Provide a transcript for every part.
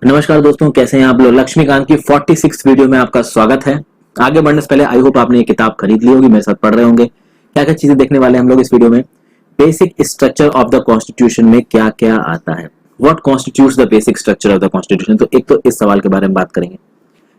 नमस्कार दोस्तों, कैसे हैं आप लोग। लक्ष्मीकांत की 46 वीडियो में आपका स्वागत है। आगे बढ़ने से पहले आई होप आपने ये किताब खरीद ली होगी, मेरे साथ पढ़ रहे होंगे। क्या क्या चीजें देखने वाले हैं हम लोग इस वीडियो में। Basic structure of the constitution में क्या क्या आता है, what constitutes the basic structure of the constitution. तो एक तो इस सवाल के बारे में बात करेंगे।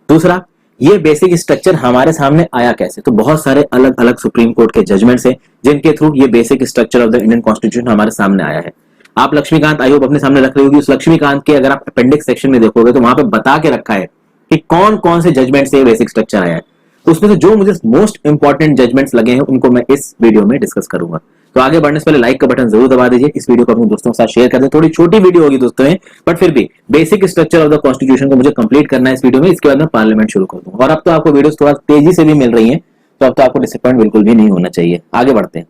दूसरा, ये बेसिक स्ट्रक्चर हमारे सामने आया कैसे। तो बहुत सारे अलग अलग सुप्रीम कोर्ट के जजमेंट्स हैं जिनके थ्रू ये basic structure of the Indian constitution हमारे सामने आया है। आप लक्ष्मीकांत आई होप अपने सामने रख रही होगी। उस लक्ष्मीकांत के अगर आप अपेंडिक्स सेक्शन में देखोगे तो वहां पे बता के रखा है कि कौन कौन से जजमेंट से बेसिक स्ट्रक्चर आया है। तो उसमें से जो मुझे मोस्ट इंपॉर्टेंट जजमेंट्स लगे हैं उनको मैं इस वीडियो में डिस्कस करूंगा। तो आगे बढ़ने से पहले लाइक का बटन जरूर दबा दीजिए, इस वीडियो को अपने दोस्तों के साथ शेयर कर दें। थोड़ी छोटी वीडियो होगी दोस्तों में, बट फिर भी basic structure of the constitution को मुझे कंप्लीट करना है इस वीडियो में। इसके बाद मैं पार्लियामेंट शुरू कर दूंगा। और अब तो आपको वीडियोस थोड़ा तेजी से भी मिल रही है, तो अब तो आपको डिसअपॉइंट बिल्कुल भी नहीं होना चाहिए। आगे बढ़ते हैं।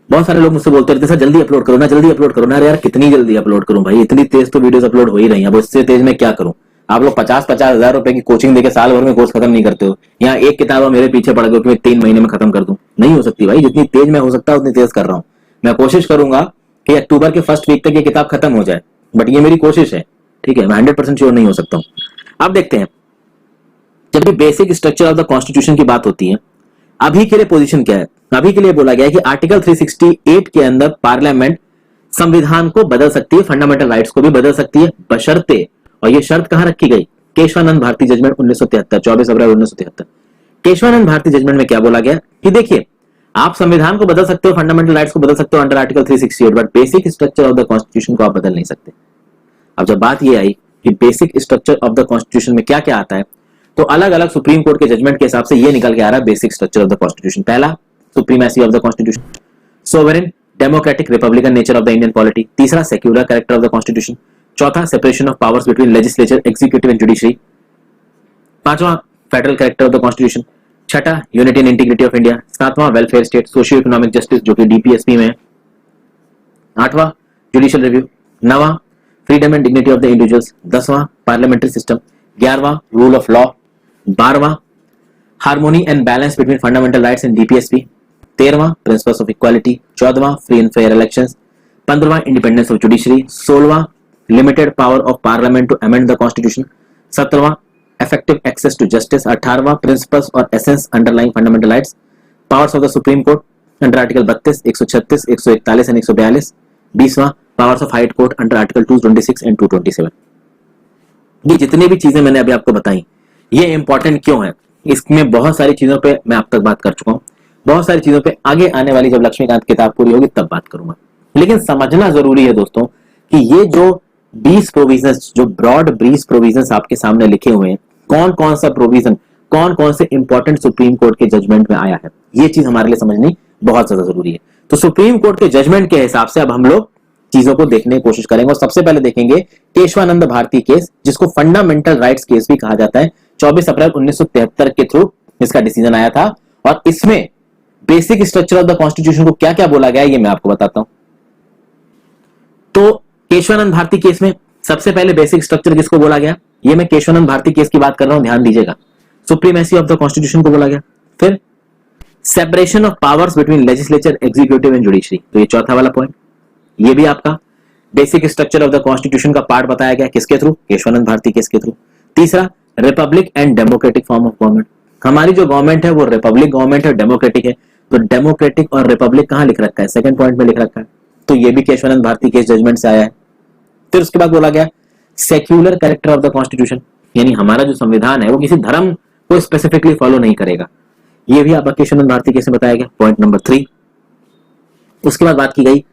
बहुत सारे लोग मुझसे बोलते रहते हैं, सर जल्दी अपलोड करो ना, जल्दी अपलोड करो ना। अरे यार कितनी जल्दी अपलोड करूं भाई, इतनी तेज तो वीडियोस अपलोड हो ही रही हैं। अब इससे तेज मैं क्या करूं। आप लोग 50-50 हजार रुपए की कोचिंग देके साल भर में कोर्स खत्म नहीं करते हो। यहाँ एक किताब मेरे पीछे पड़ गई कि मैं 3 महीने में खत्म कर दूं। नहीं हो सकती भाई, जितनी तेज मैं हो सकता है उतनी तेज कर रहा हूं। मैं कोशिश करूंगा कि अक्टूबर के फर्स्ट वीक तक ये किताब खत्म हो जाए, बट ये मेरी कोशिश है। ठीक है, मैं 100% श्योर नहीं हो सकता हूं। अब देखते हैं, जब भी basic structure of the constitution की बात होती है, अभी के लिए पोजीशन क्या है। अभी के लिए बोला गया है कि आर्टिकल 368 के अंदर पार्लियामेंट संविधान को बदल सकती है, फंडामेंटल राइट्स को भी बदल सकती है, बशर्ते, और ये शर्त कहां रखी गई, केशवानंद भारती जजमेंट 1973, 24 अप्रैल 1973। केशवानंद भारती जजमेंट में क्या बोला गया कि देखिए, आप संविधान को बदल सकते हो, फंडामेंटल राइट्स को बदल सकते हो under article 368, but basic structure of the constitution को आप बदल नहीं सकते। अब जब बात ये आई कि basic structure of the constitution में क्या क्या आता है, तो अलग अलग सुप्रीम कोर्ट के जजमेंट के हिसाब से ये निकल के आ रहा है basic structure of the constitution. पहला, supremacy of the constitution, sovereign democratic republican nature of the Indian polity. तीसरा, secular character of the constitution. चौथा, separation of powers between legislature, executive and judiciary. पांचवा, federal character of the constitution. छठा, unity and integrity of India. सातवां, welfare state, socio economic justice, जो कि DPSP में है। आठवां, जुडिशियल रिव्यू। नवा, freedom and dignity of the individuals. 10वां, parliamentary system. 11वां, रूल ऑफ लॉ। 12वां, harmony and balance between fundamental rights in DPSP. 13वां, प्रिंसिपल्स ऑफ इक्वालिटी। 14वां, फ्री एंड फेयर इलेक्शंस। 15वां, इंडिपेंडेंस ऑफ जुडिशरी। 16वां, limited power of parliament to amend the constitution. 17वां, effective access to justice। 18वां, principles और essence underlying fundamental rights. Powers of the Supreme Court under article 32, 136, 141 and 142। 20वां, powers of high court under article 226 and 227। ये जितनी भी चीजें मैंने अभी आपको बताई, ये इंपॉर्टेंट क्यों है, इसमें बहुत सारी चीजों पे मैं अब तक बात कर चुका हूं। बहुत सारी चीजों पे आगे आने वाली जब लक्ष्मीकांत किताब पूरी होगी तब बात करूंगा। लेकिन समझना जरूरी है दोस्तों कि ये जो 20 प्रोविजंस, जो ब्रॉड ब्रीफ प्रोविजंस आपके सामने लिखे हुए हैं, कौन कौन सा प्रोविजन कौन कौन से इंपॉर्टेंट सुप्रीम कोर्ट के जजमेंट में आया है, ये चीज हमारे लिए समझनी बहुत ज्यादा जरूरी है। तो सुप्रीम कोर्ट के जजमेंट के हिसाब से अब हम लोग चीजों को देखने की कोशिश करेंगे। और सबसे पहले देखेंगे केशवानंद भारती केस, जिसको फंडामेंटल राइट्स केस भी कहा जाता है। 24 अप्रैल 1973 के थ्रू इसका डिसीजन आया था। और इसमें basic structure of the constitution को क्या क्या बोला गया है ये मैं आपको बताता हूं। तो केशवानंद भारती केस में सबसे पहले बेसिक स्ट्रक्चर किसको बोला गया, ये मैं केशवानंद भारती केस की बात कर रहा हूं, ध्यान दीजिएगा। सुप्रीमेसी ऑफ द कॉन्स्टिट्यूशन को बोला गया। फिर separation of powers between legislature, executive and judiciary, तो ये चौथा वाला पॉइंट। ये भी आपका basic structure of the constitution का पार्ट बताया गया, किसके थ्रू, केशवानंद भारती केस के थ्रू। तीसरा, Republic and democratic form of government. हमारी जो गवर्नमेंट है वो रिपब्लिक गवर्नमेंट है, डेमोक्रेटिक है। तो डेमोक्रेटिक और रिपब्लिक कहां लिख रखा है, सेकंड पॉइंट में लिख रखा है। तो ये भी केशवानंद भारती केस जजमेंट से आया है। फिर उसके बाद बोला गया secular character of the constitution, यानी हमारा जो संविधान है वो किसी धर्म को स्पेसिफिकली फॉलो नहीं करेगा। ये भी आपका केशवानंद भारती केस में बताया गया, पॉइंट नंबर 3। उसके बाद बात की गई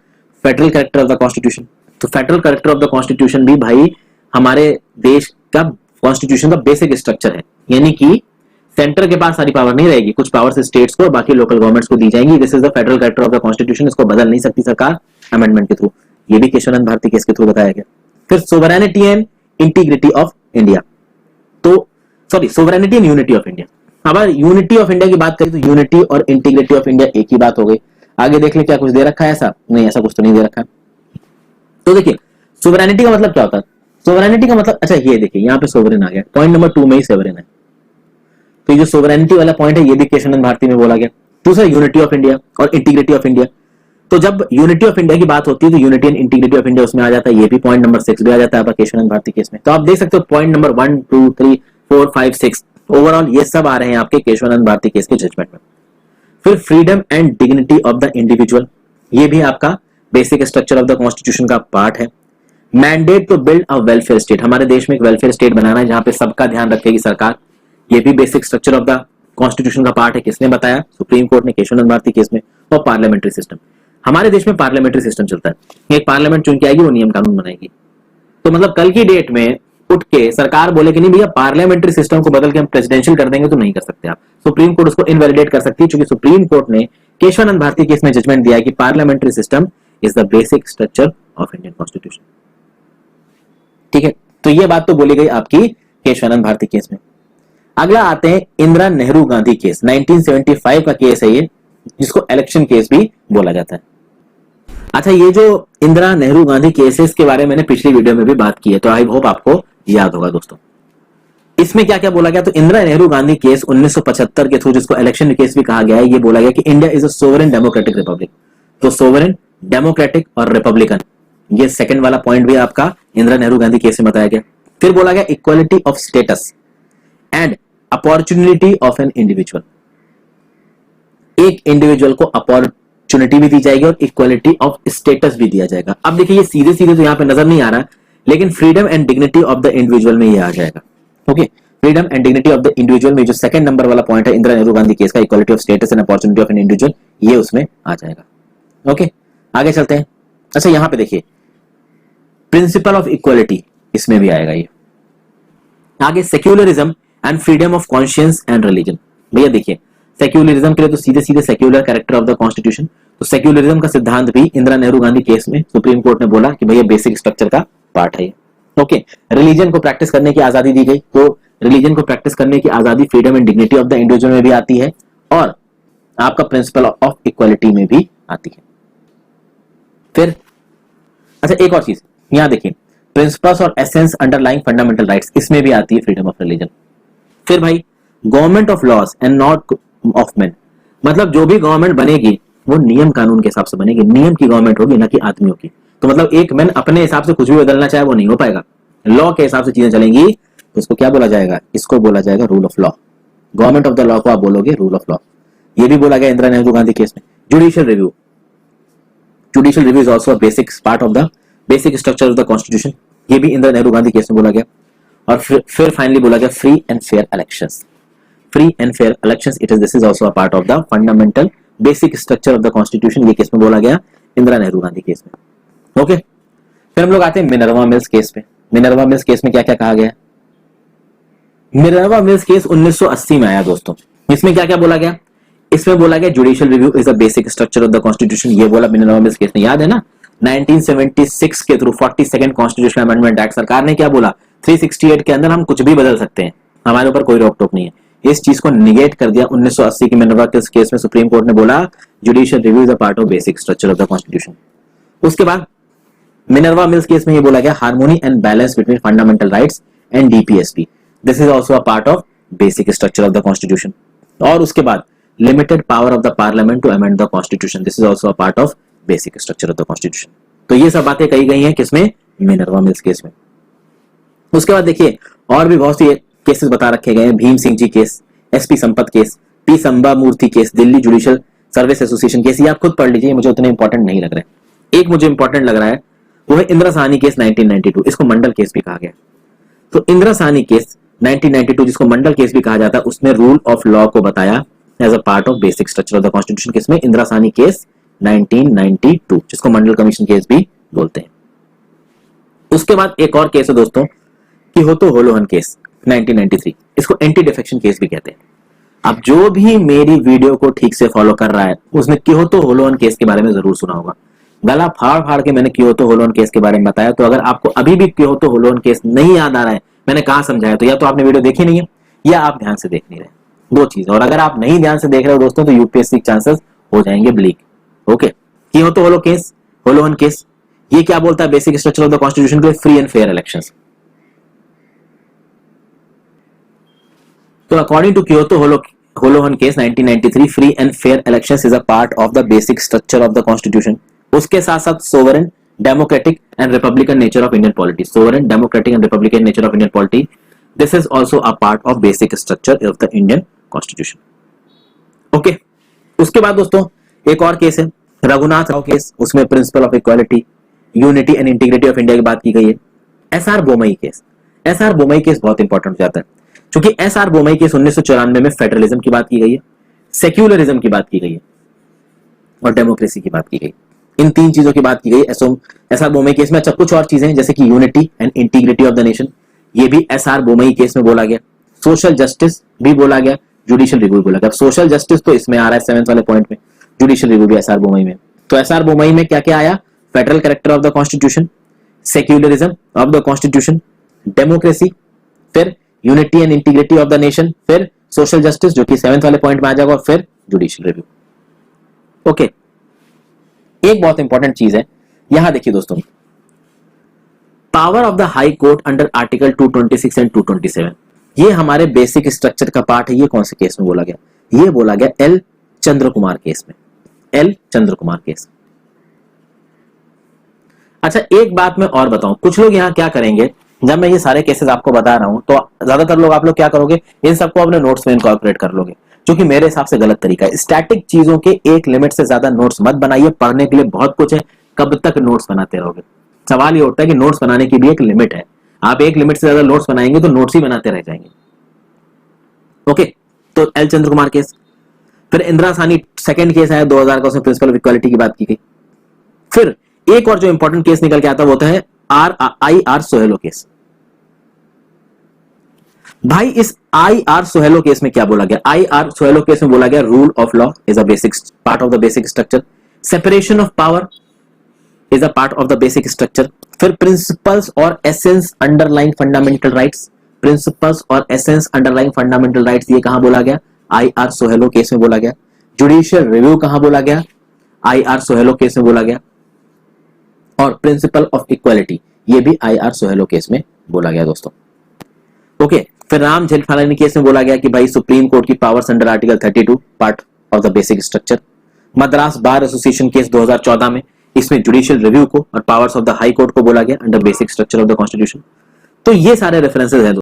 federal character of the constitution. तो federal character of the constitution भी भाई हमारे देश का कॉन्स्टिट्यूशन का बेसिक स्ट्रक्चर है, यानी कि सेंटर के पास सारी पावर नहीं रहेगी, कुछ पावर्स स्टेट्स को और बाकी लोकल गवर्नमेंट्स को दी जाएंगी। This is the federal character of the constitution, इसको बदल नहीं सकती सरकार अमेंडमेंट के थ्रू। ये भी केशवानंद भारती केस के थ्रू बताया गया। फिर sovereignty and integrity of India, तो sorry sovereignty and unity of India. अब यूनिटी ऑफ इंडिया की बात करें तो यूनिटी और इंटीग्रिटी ऑफ इंडिया एक ही बात हो गई। आगे देख ले क्या कुछ दे रखा है, ऐसा नहीं, ऐसा कुछ तो नहीं दे रखा है। तो देखिए सोवरेनिटी का मतलब क्या होता है, सोवरेनिटी का मतलब, अच्छा ये देखिए यहाँ पे सोवरेन आ गया, पॉइंट नंबर 2 में ही सोवरेन है। तो ये जो सोवरेनिटी वाला पॉइंट है ये भी केशवानंद भारती में बोला गया। दूसरा, यूनिटी ऑफ इंडिया और इंटीग्रिटी ऑफ इंडिया। तो जब यूनिटी ऑफ इंडिया की बात होती है तो unity and integrity of India उसमें आ जाता है, ये भी पॉइंट नंबर 6 भी आ जाता है आपका केशवानंद भारती केस में। तो आप देख सकते हो पॉइंट नंबर 1 2 3 4 5 6 ओवरऑल ये सब आ रहे हैं आपके केशवानंद भारती केस के जजमेंट में। फिर freedom and dignity of the individual, ये भी आपका basic structure of the constitution का पार्ट है। Mandate to build a welfare state, हमारे देश में एक वेलफेयर स्टेट बनाना है जहां पे सबका ध्यान रखेगी सरकार, ये भी basic structure of the constitution का पार्ट है। किसने बताया? सुप्रीम कोर्ट ने केशवानंद भारती केस में। और पार्लियामेंट्री सिस्टम, हमारे देश में पार्लियामेंट्री सिस्टम चलता है, एक पार्लियामेंट चुन के आएगी, वो नियम कानून बनाएगी। तो मतलब कल की डेट में उठ के सरकार बोले कि नहीं भैया पार्लियामेंट्री सिस्टम को बदल के हम प्रेसिडेंशियल कर देंगे, तो नहीं कर सकते आप। सुप्रीम कोर्ट उसको इनवैलिडेट कर सकती है, क्योंकि सुप्रीम कोर्ट ने केशवानंद भारती केस में जजमेंट दिया है कि parliamentary system is the basic structure of Indian constitution. ठीक है, तो ये बात तो बोली गई आपकी केशवानंद भारती केस में। अगला आते हैं इंदिरा नेहरू गांधी केस, 1975 का केस है ये, जिसको इलेक्शन केस भी बोला जाता है। अच्छा, ये जो इंदिरा नेहरू गांधी केसेस के बारे में मैंने पिछली वीडियो में भी बात की है, तो आई होप आपको याद होगा दोस्तों। इसमें क्या क्या बोला गया? तो इंदिरा नेहरू गांधी केस 1975 के थ्रू, जिसको इलेक्शन केस भी कहा गया है, ये बोला गया कि India is a sovereign democratic Republic. तो सोवरेन, डेमोक्रेटिक और रिपब्लिकन, ये सेकंड वाला पॉइंट भी आपका इंदिरा नेहरू गांधी केस में बताया गया। फिर बोला गया equality of status and opportunity of an individual, एक इंडिविजुअल को अपॉर्चुनिटी भी दी जाएगी और इक्वालिटी ऑफ स्टेटस भी दिया जाएगा। अब देखिए ये सीधे सीधे तो यहाँ पे नजर नहीं आ रहा, लेकिन freedom and dignity of the individual में ये आ जाएगा। Okay, freedom and dignity of the individual में जो सेकंड नंबर वाला पॉइंट है इंदिरा नेहरू गांधी केस का, equality of status and opportunity of an individual, ये उसमें आ जाएगा। ओके, आगे चलते हैं। अच्छा, यहां पे देखिए प्रिंसिपल ऑफ इक्वालिटी, इसमें भी आएगा ये। आगे secularism and freedom of conscience and religion. भैया देखिए सेक्युलरिज्म के लिए तो सीधे सीधे secular character of the constitution, तो सेक्युलरिज्म का सिद्धांत भी इंदिरा नेहरू गांधी केस में सुप्रीम कोर्ट ने बोला कि भैया बेसिक स्ट्रक्चर का पार्ट है ये। ओके, रिलीजन को प्रैक्टिस करने की आजादी दी गई, तो रिलीजन को प्रैक्टिस करने की आजादी freedom and dignity of the individual में भी आती है, और आपका प्रिंसिपल ऑफ इक्वालिटी में भी आती है। फिर अच्छा एक और चीज यहां देखिए, प्रिंसिपल्स और एसेंस अंडरलाइंग फंडामेंटल राइट्स, इसमें भी आती है फ्रीडम ऑफ रिलीजन। फिर भाई government of laws and not of man, मतलब जो भी गवर्नमेंट बनेगी वो नियम कानून के हिसाब से बनेगी, नियम की गवर्नमेंट होगी ना कि आदमियों की। तो मतलब एक मैन अपने हिसाब से कुछ भी बदलना चाहे वो नहीं हो पाएगा, लॉ के हिसाब से चीजें चलेंगी, तो इसको क्या बोला जाएगा? इसको बोला जाएगा rule of law. Government of the law को आप बोलोगे रूल ऑफ लॉ। ये भी बोला गया इंदिरा नेहरू गांधी केस में। Judicial review, judicial review is also a basic part of the basic structure of the constitution, ये भी इंदिरा नेहरू गांधी केस में बोला गया। और फिर फाइनली बोला गया free and fair elections, free and fair elections, it is this is also a part of the fundamental basic structure of the constitution, ये केस में बोला गया इंदिरा नेहरू गांधी केस में। ओके, फिर हम लोग आते हैं मिनर्वा मिल्स केस पे। मिनर्वा मिल्स केस में क्या क्या कहा गया? मिनर्वा मिल्स केस 1980 में आया दोस्तों। इसमें क्या क्या बोला गया? इसमें बोला गया judicial review is a basic structure of the constitution, ये बोला मिनर्वा मिल्स केस में, याद है ना? 1976 के through 42nd constitutional amendment act, सरकार ने क्या बोला? 368 के अंदर हम कुछ भी बदल सकते हैं, हमारे ऊपर कोई रोक टोक नहीं है। इस चीज को निगेट कर दिया 1980 की मिनर्वा केस में। सुप्रीम कोर्ट ने बोला judicial review is a part of basic structure of the constitution. उसके बाद मिनर्वा मिल्स केस में ये बोला गया harmony and balance between fundamental rights and DPSP, this is also a part of basic structure of the constitution. और उसके बाद limited power of the parliament to amend the constitution, this is also a part of basic structure of the constitution. तो ये सब बातें कही गई हैं किसमें? मिनर्वा मिल्स केस में। उसके बाद देखिए और भी बहुत सी केसेस बता रखे गए हैं, Bhim Singh ji case, SP Sampath case, P Samba Murthy case, Delhi judicial service association case, ये आप खुद पढ़ लीजिए, मुझे उतने इंपॉर्टेंट नहीं लग रहे हैं। एक मुझे इंपॉर्टेंट लग रहा है वो है इंदिरा साहनी केस 1992, इसको मंडल केस भी कहा गया। तो इंदिरा साहनी केस 1992 जिसको मंडल केस भी कहा जाता है, उसमें रूल ऑफ लॉ को बताया as a part of basic structure of the constitution, किसमें? इंदिरा साहनी केस 1992, जिसको मंडल कमीशन केस भी बोलते हैं। उसके बाद एक और केस है दोस्तों, कियोतो होलोहन केस 1993, इसको एंटी डिफेक्शन केस भी कहते हैं। अब जो भी मेरी वीडियो को ठीक से फॉलो कर रहा है उसने कियोतो होलोहन केस के बारे में जरूर सुना होगा। गला फाड़ फाड़ के मैंने कियोतो होलोहन केस के बारे में बताया, तो अगर आपको अभी भी कियोतो होलोहन केस नहीं याद आ रहा है मैंने कहा समझाया, तो या तो आपने वीडियो देखी नहीं है या आप ध्यान से देख नहीं रहे, दो चीज। और अगर आप नहीं ध्यान से देख रहे हो दोस्तों तो यूपीएससी के चांसेस हो जाएंगे bleak. Okay, Kihoto Hollohan case ये क्या बोलता है? Basic structure of the constitution को फ्री एंड फेयर इलेक्शंस। तो according to Kihoto Hollohan case 1993, free and fair elections is a part of the basic structure of the constitution. उसके साथ साथ sovereign democratic and republican nature of Indian polity, sovereign democratic and republican nature of Indian polity, this is also a part of basic structure of the Indian constitution. Okay, उसके बाद दोस्तों एक और case है Raghunath Rao case, उसमें principle of equality, unity and integrity of India की बात की गई है। SR Bommai case, SR Bommai case बहुत इंपॉर्टेंट हो जाता है क्योंकि एसआर बोमई केस 1994 में फेडरलिज्म की बात की गई है, सेक्युलरिज्म की बात की गई है और डेमोक्रेसी की बात की गई। इन तीन चीजों की बात की गई एसआर बोमई केस में। अच्छा, कुछ और चीजें जैसे कि unity and integrity of the nation, ये भी एसआर बोमई केस में बोला गया। सोशल जस्टिस भी बोला गया, जुडिशियल रिव्यू बोला गया। सोशल जस्टिस तो इसमें आ रहा है 7th वाले पॉइंट में, जुडिशियल रिव्यू भी एसआर बोमई में। तो एसआर बोमई में क्या क्या आया? Federal character of the constitution, secularism of the constitution, democracy, फिर unity and integrity of the nation, फिर सोशल जस्टिस जो कि 7th वाले पॉइंट में आ जाएगा, और फिर जुडिशियल रिव्यू। ओके, एक बहुत इंपॉर्टेंट चीज है यहां देखिए दोस्तों, power of the high court under article 226 and 227, ये हमारे बेसिक स्ट्रक्चर का पार्ट है। ये कौन से केस में बोला गया? ये बोला गया एल चंद्र कुमार केस में, एल चंद्र कुमार केस। अच्छा, एक बात मैं और बताऊं, कुछ लोग यहां क्या करेंगे, जब मैं ये सारे केसेस आपको बता रहा हूं तो ज्यादातर लोग आप लोग क्या करोगे, इन सबको अपने नोट्स में इनकॉर्पोरेट कर लोगे, जो कि मेरे हिसाब से गलत तरीका है। स्टैटिक चीजों के एक लिमिट से ज्यादा नोट्स मत बनाइए, पढ़ने के लिए बहुत कुछ है, कब तक नोट्स बनाते रहोगे? सवाल ये उठता है कि नोट्स बनाने की भी एक लिमिट है, आप एक लिमिट से ज्यादा नोट्स बनाएंगे तो नोट्स ही बनाते रह जाएंगे। ओके, तो एल चंद्र कुमार केस, फिर इंदिरा सानी सेकंड केस आया 2000 का, उसमें प्रिंसिपल ऑफ इक्वालिटी की बात की गई। फिर एक और जो इंपॉर्टेंट केस निकल के आता है वो होता है आई आर सोहेलो केस। भाई इस आई आर सोहेलो केस में क्या बोला गया? आई आर सोहेलो केस में बोला गया rule of law is a basic part of the basic structure, separation of power is a part of the basic structure, फिर प्रिंसिपल्स और essence underlying fundamental rights, principles और एसेंस अंडरलाइंग फंडामेंटल राइट्स, ये कहां बोला गया? I R सोहेलो case में बोला गया। जुडिशियल रिव्यू कहां बोला गया? आई आर सोहेलो केस में बोला गया। और प्रिंसिपल ऑफ इक्वालिटी, ये भी आई आर सोहेलो केस में बोला गया दोस्तों। ओके, फिर राम जेठमलानी केस में बोला गया कि भाई सुप्रीम कोर्ट की powers under article 32 part of the basic structure. Madras bar association case 2014 में, इसमें जुडिशियल रिव्यू को और powers of the high court को बोला गया under basic structure of the constitution. तो ये सारे रेफरेंसेस हैं।